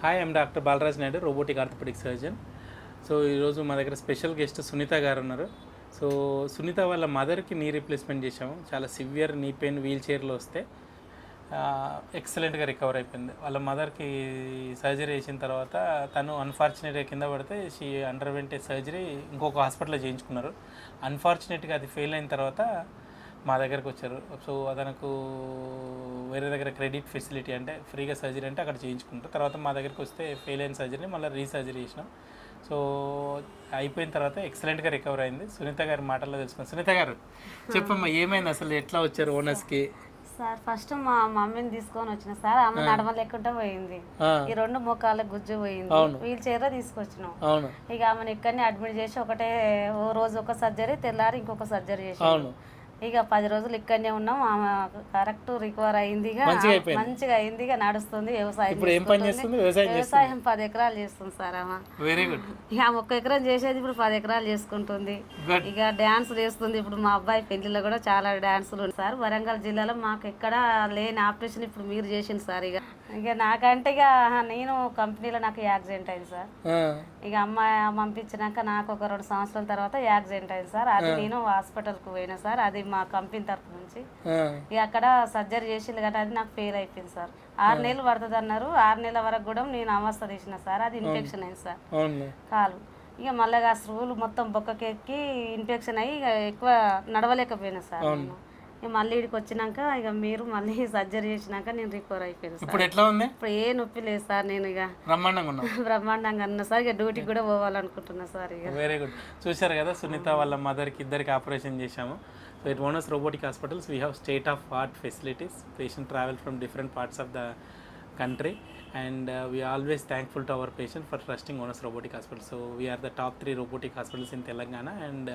Hi, I'm doctor Balaraj Naidu, robotic orthopaedic surgeon. So ఈరోజు మా దగ్గర స్పెషల్ గెస్ట్ సునీత గారు ఉన్నారు. సో సునీత వాళ్ళ మదర్కి నీ రీప్లేస్మెంట్ చేసాము. చాలా సివియర్ నీ పెయిన్ వీల్ చైర్లో వస్తే ఎక్సలెంట్గా రికవర్ అయిపోయింది. వాళ్ళ మదర్కి సర్జరీ చేసిన తర్వాత తను అన్ఫార్చునేట్గా కింద పడితే షీ అండర్వెంట్ సర్జరీ ఇంకొక హాస్పిటల్లో చేయించుకున్నారు. అన్ఫార్చునేట్గా అది ఫెయిల్ అయిన తర్వాత మా దగ్గరకు వచ్చారు. సో తనకు వేరే దగ్గర క్రెడిట్ ఫెసిలిటీ అంటే ఫ్రీగా సర్జరీ అంటే అక్కడ చేయించుకుంటారు. తర్వాత మా దగ్గరికి వస్తే ఫెయిల్ అయిన సర్జరీని మళ్ళీ రీసర్జరీ చేసినాం. సో అయిపోయిన తర్వాత ఎక్సలెంట్గా రికవర్ అయింది. సునీత గారి మాటల్లో తెలుసుకున్నాం. సునీత గారు చెప్పమ్మా, ఏమైంది అసలు, ఎట్లా వచ్చారు ఓనర్స్కి? సార్ ఫస్ట్ మా మమ్మీని తీసుకొని వచ్చిన సార్, ఆమె నడవలేకుండా పోయింది. ఈ 2 మోకాళ్ళ గుజ్జు పోయింది. వీల్ చైర్ లో తీసుకొచ్చినాం. ఇక ఆమెను ఇక్కడనే అడ్మిట్ చేసి ఓ రోజు ఒక సర్జరీ, తెల్లారి ఇంకొక సర్జరీ చేసి ఇక 10 రోజులు ఇక్కడనే ఉన్నాం. ఆమె కరెక్ట్ రికవర్ అయింది, మంచిగా అయింది, నడుస్తుంది. వ్యవసాయం 10 ఎకరాలు చేస్తుంది సార్ ఆమె. Very good. ఇక 1 ఎకరం చేసేది ఇప్పుడు 10 ఎకరాలు చేసుకుంటుంది. ఇక డాన్స్ చేస్తుంది. ఇప్పుడు మా అబ్బాయి పెళ్లిలో కూడా చాలా డాన్సులు ఉన్నాయి సార్. వరంగల్ జిల్లాలో మాకు ఎక్కడ లేని ఆపరేషన్ ఇప్పుడు మీరు చేసింది సార్. ఇక నాకంటే నేను కంపెనీలో నాకు యాక్సిడెంట్ అయింది సార్. ఇక అమ్మాయి పంపించినాక నాకు ఒక 2 సంవత్సరాల తర్వాత యాక్సిడెంట్ అయింది సార్. అది నేను హాస్పిటల్కి పోయినా సార్, అది మా కంపెనీ తరఫు నుంచి. ఇక అక్కడ సర్జరీ చేసింది కానీ అది నాకు ఫెయిల్ అయిపోయింది సార్. 6 నెలలు పడుతుంది అన్నారు. 6 నెలల వరకు కూడా నేను అవస్థ తీసిన సార్. అది ఇన్ఫెక్షన్ అయింది సార్ కాలు. ఇక మళ్ళీ ఆ స్రూలు మొత్తం బొక్కకెక్కి ఇన్ఫెక్షన్ అయ్యి ఇక ఎక్కువ నడవలేకపోయినా సార్. నేను ఇక మళ్ళీ ఇక్కడికి వచ్చినాక ఇక మీరు మళ్ళీ సర్జరీ చేసినాక నేను రికవర్ అయిపోయింది. ఇప్పుడు ఎట్లా ఉంది? ఇప్పుడు ఏ నొప్పి లేదు సార్. నేను ఇక బ్రహ్మాండంగా అన్నా సార్. ఇక డ్యూటీకి కూడా పోవాలనుకుంటున్నా సార్. ఇక వెరీ గుడ్. చూశారు కదా, సునీత వాళ్ళ మదర్కి ఇద్దరికి ఆపరేషన్ చేశాము. So at Onus Robotic Hospitals, we have state-of-art facilities. Patient travel from different parts of the country, and we are always thankful to our patient for trusting Onus Robotic Hospital. So we are the top 3 robotic hospitals in Telangana, and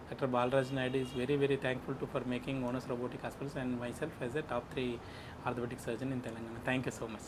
Dr. Balaraj Naidu is very thankful for making Onus Robotic Hospitals and myself as a top 3 orthopedic surgeon in Telangana. Thank you so much.